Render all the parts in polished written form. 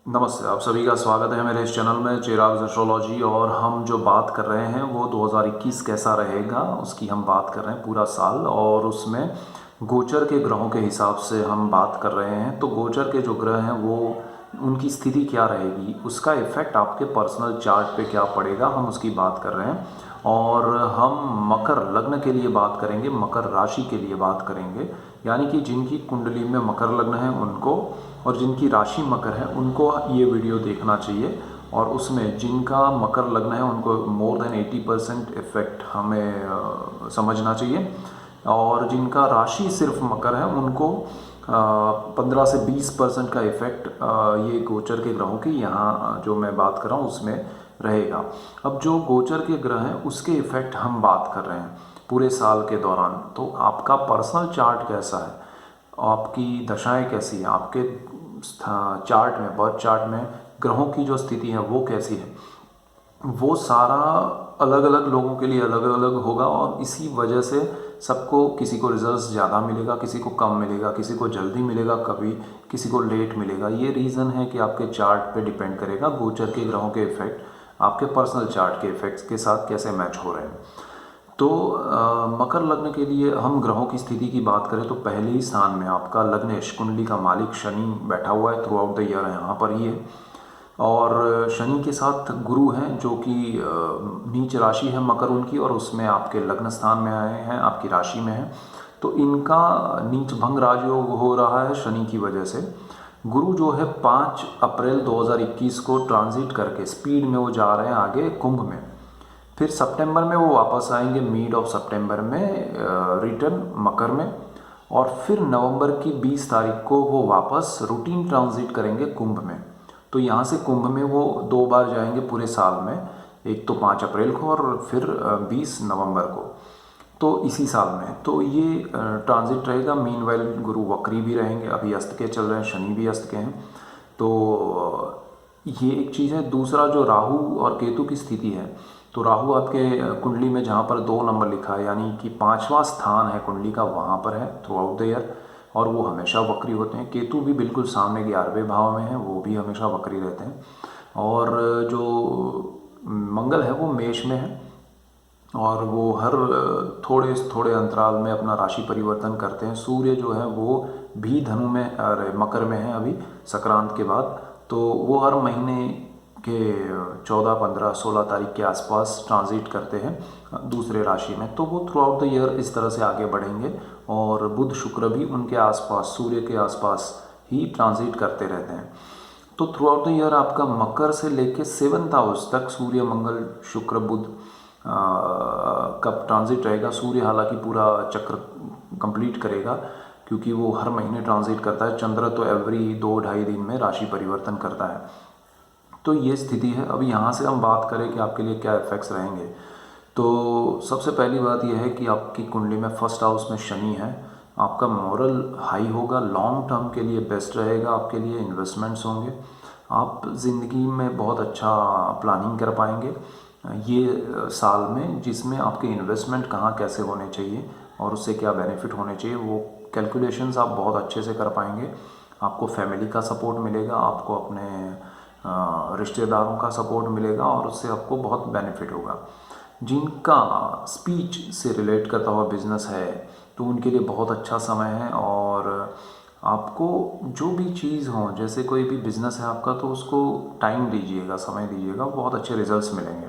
नमस्ते, आप सभी का स्वागत है मेरे इस चैनल में चिराग एस्ट्रोलॉजी। और हम जो बात कर रहे हैं वो 2021 कैसा रहेगा उसकी हम बात कर रहे हैं, पूरा साल। और उसमें गोचर के ग्रहों के हिसाब से हम बात कर रहे हैं। तो गोचर के जो ग्रह हैं वो उनकी स्थिति क्या रहेगी, उसका इफेक्ट आपके पर्सनल चार्ट पे क्या पड़ेगा, हम उसकी बात कर रहे हैं। और हम मकर लग्न के लिए बात करेंगे, मकर राशि के लिए बात करेंगे। यानी कि जिनकी कुंडली में मकर लग्न है उनको, और जिनकी राशि मकर है उनको ये वीडियो देखना चाहिए। और उसमें जिनका मकर लग्न है उनको मोर देन 80% इफेक्ट हमें समझना चाहिए। और जिनका राशि सिर्फ मकर है उनको 15 से 20% का इफेक्ट ये गोचर के ग्रहों की यहाँ जो मैं बात कर रहा हूँ उसमें रहेगा। अब जो गोचर के ग्रह हैं उसके इफेक्ट हम बात कर रहे हैं पूरे साल के दौरान। तो आपका पर्सनल चार्ट कैसा है, आपकी दशाएं कैसी हैं, आपके चार्ट में, बर्थ चार्ट में ग्रहों की जो स्थिति है वो कैसी है, वो सारा अलग अलग लोगों के लिए अलग अलग होगा। और इसी वजह से सबको, किसी को रिजल्ट्स ज़्यादा मिलेगा, किसी को कम मिलेगा, किसी को जल्दी मिलेगा, कभी किसी को लेट मिलेगा। ये रीज़न है कि आपके चार्ट पे डिपेंड करेगा गोचर के ग्रहों के इफेक्ट आपके पर्सनल चार्ट के इफेक्ट्स के साथ कैसे मैच हो रहे हैं। तो मकर लग्न के लिए हम ग्रहों की स्थिति की बात करें तो पहले ही स्थान में आपका लग्नेश, कुंडली का मालिक शनि बैठा हुआ है थ्रू आउट द ईयर, यहाँ पर ही है। और शनि के साथ गुरु हैं जो कि नीच राशि है मकर उनकी, और उसमें आपके लग्न स्थान में आए हैं, आपकी राशि में है। तो इनका नीच भंग राजयोग हो रहा है शनि की वजह से। गुरु जो है 5 अप्रैल 2021 को ट्रांजिट करके स्पीड में वो जा रहे हैं आगे कुंभ में। फिर सितंबर में वो वापस आएंगे, मिड ऑफ सितंबर में रिटर्न मकर में। और फिर नवंबर की 20 तारीख को वो वापस रूटीन ट्रांजिट करेंगे कुंभ में। तो यहाँ से कुंभ में वो 2 बार जाएंगे पूरे साल में, एक तो 5 अप्रैल को और फिर 20 नवंबर को, तो इसी साल में। तो ये ट्रांजिट रहेगा। मीनवाइल गुरु वक्री भी रहेंगे, अभी अस्त के चल रहे हैं, शनि भी अस्त के हैं। तो ये एक चीज़ है। दूसरा जो राहु और केतु की स्थिति है, तो राहु आपके कुंडली में जहाँ पर 2 नंबर लिखा है, यानी कि 5वां स्थान है कुंडली का, वहाँ पर है थ्रू आउट द ईयर, और वो हमेशा वक्री होते हैं। केतु भी बिल्कुल सामने 11वें भाव में है, वो भी हमेशा वक्री रहते हैं। और जो मंगल है वो मेष में है, और वो हर थोड़े थोड़े अंतराल में अपना राशि परिवर्तन करते हैं। सूर्य जो है वो भी धनु में, अरे मकर में है अभी संक्रांत के बाद। तो वो हर महीने के 14, 15, 16 तारीख के आसपास ट्रांजिट करते हैं दूसरे राशि में। तो वो थ्रू आउट द ईयर इस तरह से आगे बढ़ेंगे। और बुध शुक्र भी उनके आसपास, सूर्य के आसपास ही ट्रांजिट करते रहते हैं। तो थ्रू आउट द ईयर आपका मकर से लेके 7th हाउस तक सूर्य, मंगल, शुक्र, बुध कब ट्रांजिट रहेगा। सूर्य हालांकि पूरा चक्र कंप्लीट करेगा क्योंकि वो हर महीने ट्रांजिट करता है। चंद्र तो एवरी 2-2.5 दिन में राशि परिवर्तन करता है। तो ये स्थिति है। अब यहाँ से हम बात करें कि आपके लिए क्या इफेक्ट्स रहेंगे। तो सबसे पहली बात यह है कि आपकी कुंडली में फर्स्ट हाउस में शनि है। आपका मोरल हाई होगा, लॉन्ग टर्म के लिए बेस्ट रहेगा, आपके लिए इन्वेस्टमेंट्स होंगे, आप ज़िंदगी में बहुत अच्छा प्लानिंग कर पाएंगे ये साल में, जिसमें आपके इन्वेस्टमेंट कहाँ कैसे होने चाहिए और उससे क्या बेनिफिट होने चाहिए वो कैलकुलेशंस आप बहुत अच्छे से कर पाएंगे। आपको फैमिली का सपोर्ट मिलेगा, आपको अपने रिश्तेदारों का सपोर्ट मिलेगा, और उससे आपको बहुत बेनिफिट होगा। जिनका स्पीच से रिलेट करता हुआ बिजनेस है तो उनके लिए बहुत अच्छा समय है। और आपको जो भी चीज़ हो, जैसे कोई भी बिज़नेस है आपका, तो उसको टाइम दीजिएगा, समय दीजिएगा, बहुत अच्छे रिजल्ट्स मिलेंगे।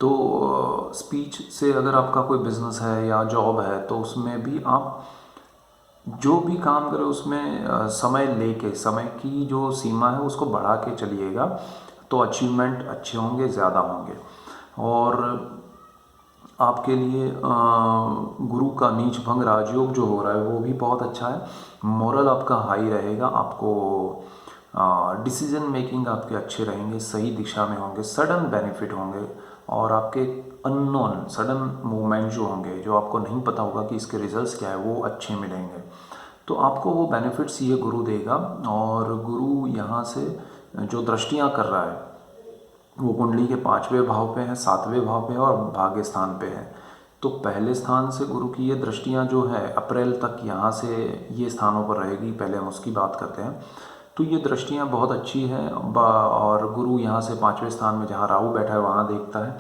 तो स्पीच से अगर आपका कोई बिज़नेस है या जॉब है तो उसमें भी आप जो भी काम करें उसमें समय लेके, समय की जो सीमा है उसको बढ़ा के चलिएगा, तो अचीवमेंट अच्छे होंगे, ज़्यादा होंगे। और आपके लिए गुरु का नीच भंग राजयोग जो हो रहा है वो भी बहुत अच्छा है। मोरल आपका हाई रहेगा, आपको डिसीजन मेकिंग आपके अच्छे रहेंगे, सही दिशा में होंगे, सडन बेनिफिट होंगे। और आपके अननोन सडन मूवमेंट जो होंगे, जो आपको नहीं पता होगा कि इसके रिजल्ट्स क्या है, वो अच्छे मिलेंगे। तो आपको वो बेनिफिट्स ये गुरु देगा। और गुरु यहाँ से जो दृष्टियाँ कर रहा है वो कुंडली के 5वें भाव पे है, 7वें भाव पे है और भाग्य स्थान पे है। तो पहले स्थान से गुरु की ये दृष्टियाँ जो है अप्रैल तक यहाँ से ये स्थानों पर रहेगी। पहले हम उसकी बात करते हैं। तो ये दृष्टियाँ बहुत अच्छी हैं। और गुरु यहाँ से 5वें स्थान में जहाँ राहु बैठा है वहाँ देखता है,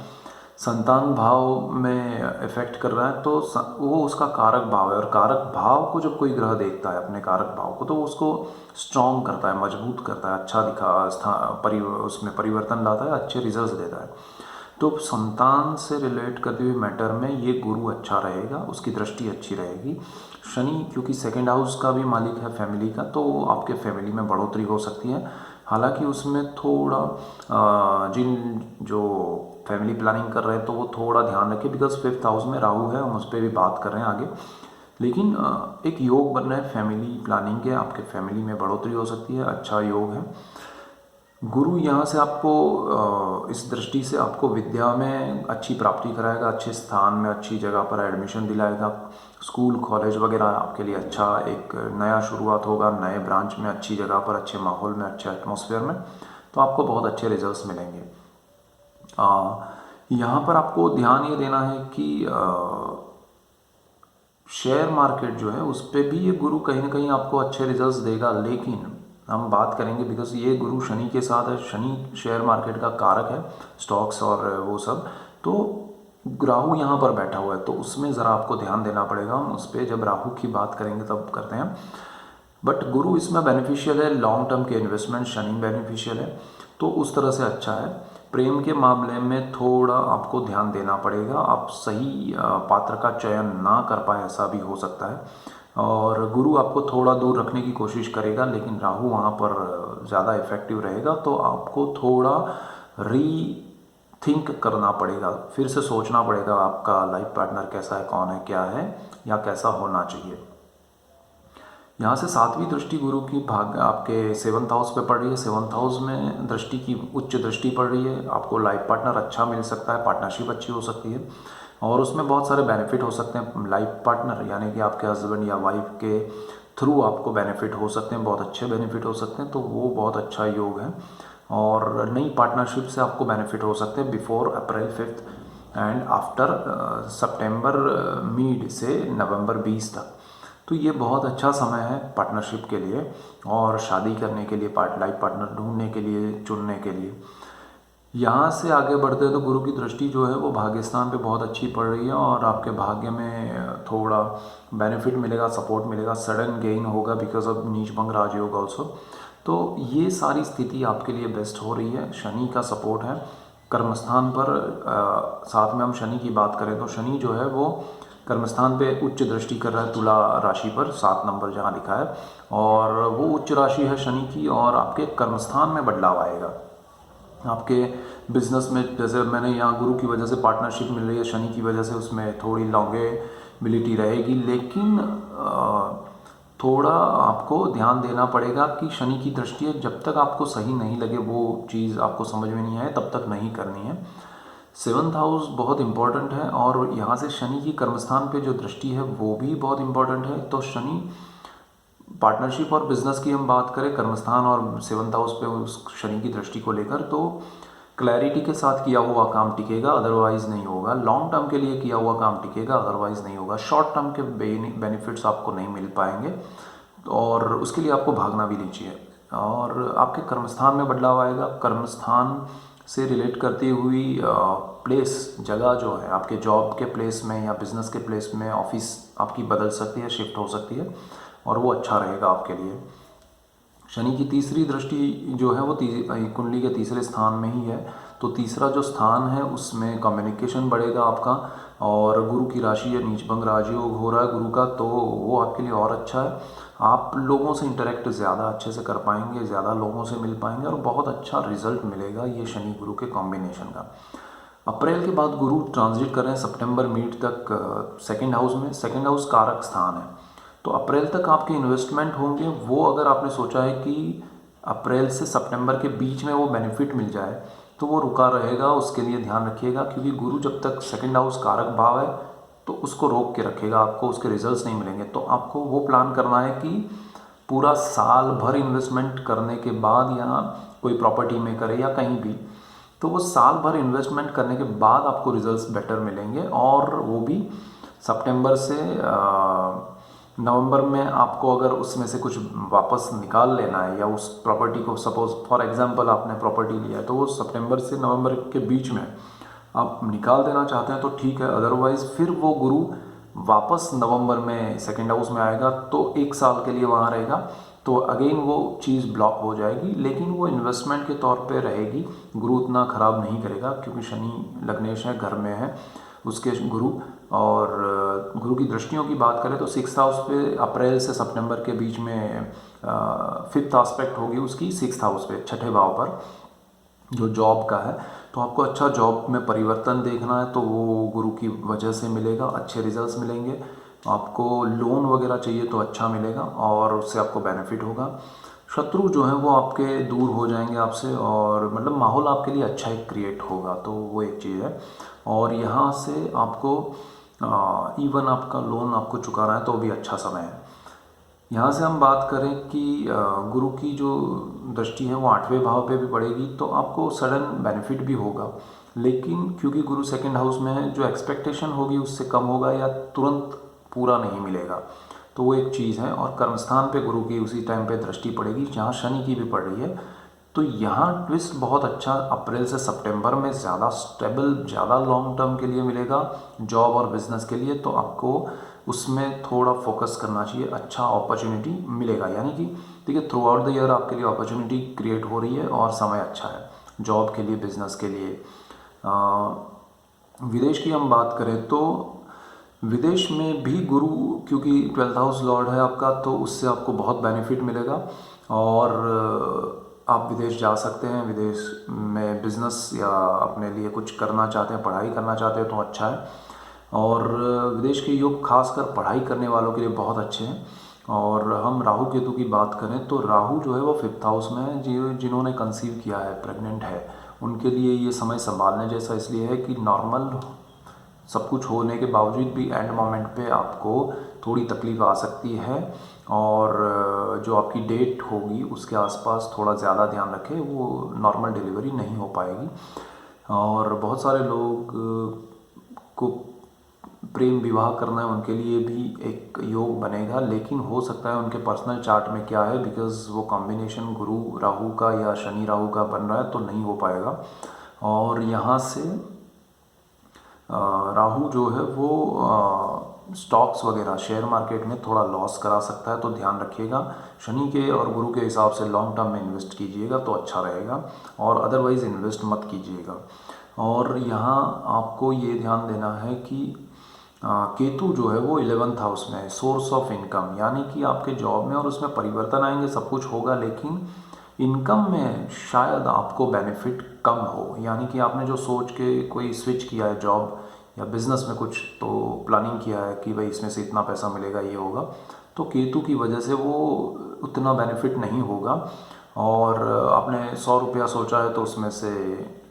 संतान भाव में इफेक्ट कर रहा है, तो वो उसका कारक भाव है। और कारक भाव को जब कोई ग्रह देखता है, अपने कारक भाव को, तो उसको स्ट्रॉन्ग करता है, मजबूत करता है, अच्छा उसमें परिवर्तन लाता है, अच्छे रिजल्ट्स देता है। तो संतान से रिलेट करते हुए मैटर में ये गुरु अच्छा रहेगा, उसकी दृष्टि अच्छी रहेगी। शनि क्योंकि सेकंड हाउस का भी मालिक है फैमिली का, तो आपके फैमिली में बढ़ोतरी हो सकती है। हालांकि उसमें थोड़ा जिन जो फैमिली प्लानिंग कर रहे हैं तो वो थोड़ा ध्यान रखें, बिकॉज 5th हाउस में राहु है, हम उस पर भी बात कर रहे हैं आगे। लेकिन एक योग बन रहा है फैमिली प्लानिंग के, आपके फैमिली में बढ़ोतरी हो सकती है, अच्छा योग है। गुरु यहाँ से आपको इस दृष्टि से आपको विद्या में अच्छी प्राप्ति कराएगा, अच्छे स्थान में अच्छी जगह पर एडमिशन दिलाएगा, स्कूल कॉलेज वगैरह आपके लिए अच्छा एक नया शुरुआत होगा, नए ब्रांच में अच्छी जगह पर, अच्छे माहौल में, अच्छे एटमॉस्फेयर में, तो आपको बहुत अच्छे रिजल्ट्स मिलेंगे। यहाँ पर आपको ध्यान ये देना है कि शेयर मार्केट जो है उस पर भी ये गुरु कहीं ना कहीं आपको अच्छे रिजल्ट्स देगा। लेकिन हम बात करेंगे, बिकॉज ये गुरु शनि के साथ है, शनि शेयर मार्केट का कारक है, स्टॉक्स और वो सब, तो राहु यहाँ पर बैठा हुआ है, तो उसमें ज़रा आपको ध्यान देना पड़ेगा। हम उस पर जब राहु की बात करेंगे तब करते हैं। बट गुरु इसमें बेनिफिशियल है, लॉन्ग टर्म के इन्वेस्टमेंट शनि बेनिफिशियल है, तो उस तरह से अच्छा है। प्रेम के मामले में थोड़ा आपको ध्यान देना पड़ेगा, आप सही पात्र का चयन ना कर पाए, ऐसा भी हो सकता है। और गुरु आपको थोड़ा दूर रखने की कोशिश करेगा, लेकिन राहु वहाँ पर ज़्यादा इफेक्टिव रहेगा, तो आपको थोड़ा थिंक करना पड़ेगा, फिर से सोचना पड़ेगा आपका लाइफ पार्टनर कैसा है, कौन है, क्या है, या कैसा होना चाहिए। यहाँ से 7वीं दृष्टि गुरु की भाग आपके 7th हाउस पे पड़ रही है। 7th हाउस में दृष्टि की उच्च दृष्टि पड़ रही है, आपको लाइफ पार्टनर अच्छा मिल सकता है, पार्टनरशिप अच्छी हो सकती है, और उसमें बहुत सारे बेनिफिट हो सकते हैं। लाइफ पार्टनर यानी कि आपके हस्बैंड या वाइफ के थ्रू आपको बेनिफिट हो सकते हैं, बहुत अच्छे बेनिफिट हो सकते हैं, तो वो बहुत अच्छा योग है। और नई पार्टनरशिप से आपको बेनिफिट हो सकते हैं before April 5 and after September mid से नवंबर 20 तक। तो ये बहुत अच्छा समय है पार्टनरशिप के लिए और शादी करने के लिए, लाइफ पार्टनर ढूंढने के लिए, चुनने के लिए। यहाँ से आगे बढ़ते तो गुरु की दृष्टि जो है वो भाग्यस्थान पे बहुत अच्छी पड़ रही है, और आपके भाग्य में थोड़ा बेनिफिट मिलेगा, सपोर्ट मिलेगा, सडन गेन होगा बिकॉज ऑफ नीच भंग राजयोग ऑल्सो। तो ये सारी स्थिति आपके लिए बेस्ट हो रही है। शनि का सपोर्ट है कर्मस्थान पर। साथ में हम शनि की बात करें तो शनि जो है वो कर्मस्थान पे उच्च दृष्टि कर रहा है तुला राशि पर, 7 नंबर जहाँ लिखा है, और वो उच्च राशि है शनि की, और आपके कर्मस्थान में बदलाव आएगा। आपके बिजनेस में, जैसे मैंने यहाँ गुरु की वजह से पार्टनरशिप मिल रही है, शनि की वजह से उसमें थोड़ी लॉन्गेबिलिटी रहेगी, लेकिन थोड़ा आपको ध्यान देना पड़ेगा कि शनि की दृष्टि है, जब तक आपको सही नहीं लगे, वो चीज़ आपको समझ में नहीं आए, तब तक नहीं करनी है। 7th हाउस बहुत इंपॉर्टेंट है, और यहाँ से शनि की कर्मस्थान पे जो दृष्टि है वो भी बहुत इंपॉर्टेंट है। तो शनि पार्टनरशिप और बिजनेस की हम बात करें, कर्मस्थान और 7th हाउस पे उस शनि की दृष्टि को लेकर, तो क्लैरिटी के साथ किया हुआ काम टिकेगा, अदरवाइज नहीं होगा। लॉन्ग टर्म के लिए किया हुआ काम टिकेगा, अदरवाइज नहीं होगा। शॉर्ट टर्म के बेनिफिट्स आपको नहीं मिल पाएंगे, और उसके लिए आपको भागना भी नहीं चाहिए। और आपके कर्मस्थान में बदलाव आएगा। कर्मस्थान से रिलेट करती हुई प्लेस, जगह जो है आपके जॉब के प्लेस में या बिजनेस के प्लेस में, ऑफिस आपकी बदल सकती है, शिफ्ट हो सकती है, और वो अच्छा रहेगा आपके लिए। शनि की तीसरी दृष्टि जो है वो कुंडली के तीसरे स्थान में ही है, तो तीसरा जो स्थान है उसमें कम्युनिकेशन बढ़ेगा आपका, और गुरु की राशि है, नीचभंग राजयोग हो रहा है गुरु का, तो वो आपके लिए और अच्छा है। आप लोगों से इंटरेक्ट ज़्यादा अच्छे से कर पाएंगे, ज़्यादा लोगों से मिल पाएंगे, और बहुत अच्छा रिजल्ट मिलेगा ये शनि गुरु के कॉम्बिनेशन का। अप्रैल के बाद गुरु ट्रांजिट कर रहे हैं सितंबर मिड तक 2nd हाउस में। 2nd हाउस कारक स्थान है, तो अप्रैल तक आपके इन्वेस्टमेंट होंगे, वो अगर आपने सोचा है कि अप्रैल से सितंबर के बीच में वो बेनिफिट मिल जाए, तो वो रुका रहेगा। उसके लिए ध्यान रखिएगा, क्योंकि गुरु जब तक 2nd हाउस कारक भाव है तो उसको रोक के रखेगा, आपको उसके रिजल्ट्स नहीं मिलेंगे। तो आपको वो प्लान करना है कि पूरा साल भर इन्वेस्टमेंट करने के बाद, या कोई प्रॉपर्टी में करे या कहीं भी, तो वो साल भर इन्वेस्टमेंट करने के बाद आपको रिजल्ट्स बेटर मिलेंगे, और वो भी सितंबर से नवंबर में आपको अगर उसमें से कुछ वापस निकाल लेना है या उस प्रॉपर्टी को, सपोज फॉर एग्जांपल आपने प्रॉपर्टी लिया है तो वो सितंबर से नवंबर के बीच में आप निकाल देना चाहते हैं तो ठीक है, अदरवाइज़ फिर वो गुरु वापस नवंबर में सेकेंड हाउस में आएगा तो 1 साल के लिए वहाँ रहेगा, तो अगेन वो चीज़ ब्लॉक हो जाएगी, लेकिन वो इन्वेस्टमेंट के तौर पे रहेगी। गुरु उतना ख़राब नहीं करेगा क्योंकि शनि लग्नेश है, घर में है उसके गुरु। और गुरु की दृष्टियों की बात करें तो 6th हाउस पे अप्रैल से सितंबर के बीच में 5th एस्पेक्ट होगी उसकी 6th हाउस पे, छठे भाव पर, जो जॉब का है। तो आपको अच्छा जॉब में परिवर्तन देखना है तो वो गुरु की वजह से मिलेगा, अच्छे रिजल्ट्स मिलेंगे। आपको लोन वगैरह चाहिए तो अच्छा मिलेगा और उससे आपको बेनिफिट होगा। शत्रु जो हैं वो आपके दूर हो जाएंगे आपसे, और मतलब माहौल आपके लिए अच्छा एक क्रिएट होगा, तो वो एक चीज़ है। और यहाँ से आपको इवन आपका लोन आपको चुकाना है तो भी अच्छा समय है। यहाँ से हम बात करें कि गुरु की जो दृष्टि है वो 8वें भाव पे भी पड़ेगी तो आपको सडन बेनिफिट भी होगा, लेकिन क्योंकि गुरु सेकंड हाउस में है, जो एक्सपेक्टेशन होगी उससे कम होगा या तुरंत पूरा नहीं मिलेगा, तो वो एक चीज़ है। और कर्मस्थान पे गुरु की उसी टाइम पे दृष्टि पड़ेगी जहाँ शनि की भी पड़ रही है, तो यहाँ ट्विस्ट बहुत अच्छा अप्रैल से सितंबर में ज़्यादा स्टेबल, ज़्यादा लॉन्ग टर्म के लिए मिलेगा जॉब और बिजनेस के लिए, तो आपको उसमें थोड़ा फोकस करना चाहिए, अच्छा अपॉर्चुनिटी मिलेगा। यानी कि देखिए थ्रू आउट द ईयर आपके लिए अपॉर्चुनिटी क्रिएट हो रही है और समय अच्छा है जॉब के लिए, बिजनेस के लिए। विदेश की हम बात करें तो विदेश में भी गुरु क्योंकि 12th हाउस लॉर्ड है आपका, तो उससे आपको बहुत बेनिफिट मिलेगा और आप विदेश जा सकते हैं। विदेश में बिजनेस या अपने लिए कुछ करना चाहते हैं, पढ़ाई करना चाहते हैं तो अच्छा है। और विदेश के योग खासकर पढ़ाई करने वालों के लिए बहुत अच्छे हैं। और हम राहु केतु की बात करें तो राहु जो है वो 5th हाउस में है, जिन्होंने कंसीव किया है, प्रेग्नेंट है, उनके लिए ये समय संभालने जैसा इसलिए है कि नॉर्मल सब कुछ होने के बावजूद भी एंड मोमेंट पे आपको थोड़ी तकलीफ आ सकती है, और जो आपकी डेट होगी उसके आसपास थोड़ा ज़्यादा ध्यान रखें, वो नॉर्मल डिलीवरी नहीं हो पाएगी। और बहुत सारे लोग को प्रेम विवाह करना है, उनके लिए भी एक योग बनेगा, लेकिन हो सकता है उनके पर्सनल चार्ट में क्या है, बिकॉज़ वो कॉम्बिनेशन गुरु राहु का या शनि राहु का बन रहा है तो नहीं हो पाएगा। और यहाँ से राहु जो है वो स्टॉक्स वगैरह शेयर मार्केट में थोड़ा लॉस करा सकता है, तो ध्यान रखिएगा। शनि के और गुरु के हिसाब से लॉन्ग टर्म में इन्वेस्ट कीजिएगा तो अच्छा रहेगा, और अदरवाइज़ इन्वेस्ट मत कीजिएगा। और यहाँ आपको ये ध्यान देना है कि केतु जो है वो 11th हाउस में है, सोर्स ऑफ इनकम, यानी कि आपके जॉब में और उसमें परिवर्तन आएंगे, सब कुछ होगा, लेकिन इनकम में शायद आपको बेनिफिट कम हो। यानी कि आपने जो सोच के कोई स्विच किया है जॉब या बिजनेस में कुछ, तो प्लानिंग किया है कि भाई इसमें से इतना पैसा मिलेगा, ये होगा, तो केतु की वजह से वो उतना बेनिफिट नहीं होगा। और आपने 100 रुपया सोचा है तो उसमें से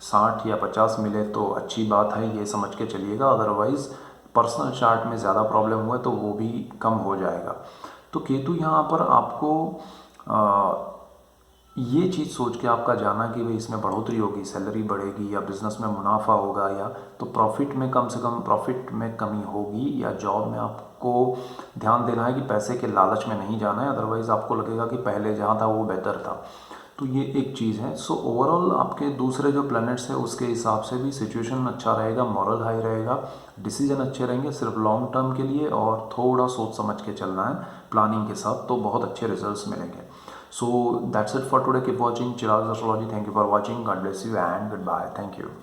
60 या 50 मिले तो अच्छी बात है, ये समझ के चलिएगा। अदरवाइज़ पर्सनल चार्ट में ज़्यादा प्रॉब्लम हुआ तो वो भी कम हो जाएगा। तो केतु यहाँ पर आपको ये चीज़ सोच के आपका जाना कि भाई इसमें बढ़ोतरी होगी, सैलरी बढ़ेगी या बिज़नेस में मुनाफा होगा, या तो प्रॉफिट में कम से कम प्रॉफिट में कमी होगी, या जॉब में आपको ध्यान देना है कि पैसे के लालच में नहीं जाना है, अदरवाइज़ आपको लगेगा कि पहले जहाँ था वो बेहतर था। तो ये एक चीज़ है। सो ओवरऑल आपके दूसरे जो प्लैनेट्स है उसके हिसाब से भी सिचुएशन अच्छा रहेगा, मॉरल हाई रहेगा, डिसीजन अच्छे रहेंगे सिर्फ लॉन्ग टर्म के लिए, और थोड़ा सोच समझ के चलना है प्लानिंग के साथ, तो बहुत अच्छे रिजल्ट्स मिलेंगे। So that's it for today. Keep watching Chirag's Astrology. Thank you for watching. God bless you and goodbye. Thank you.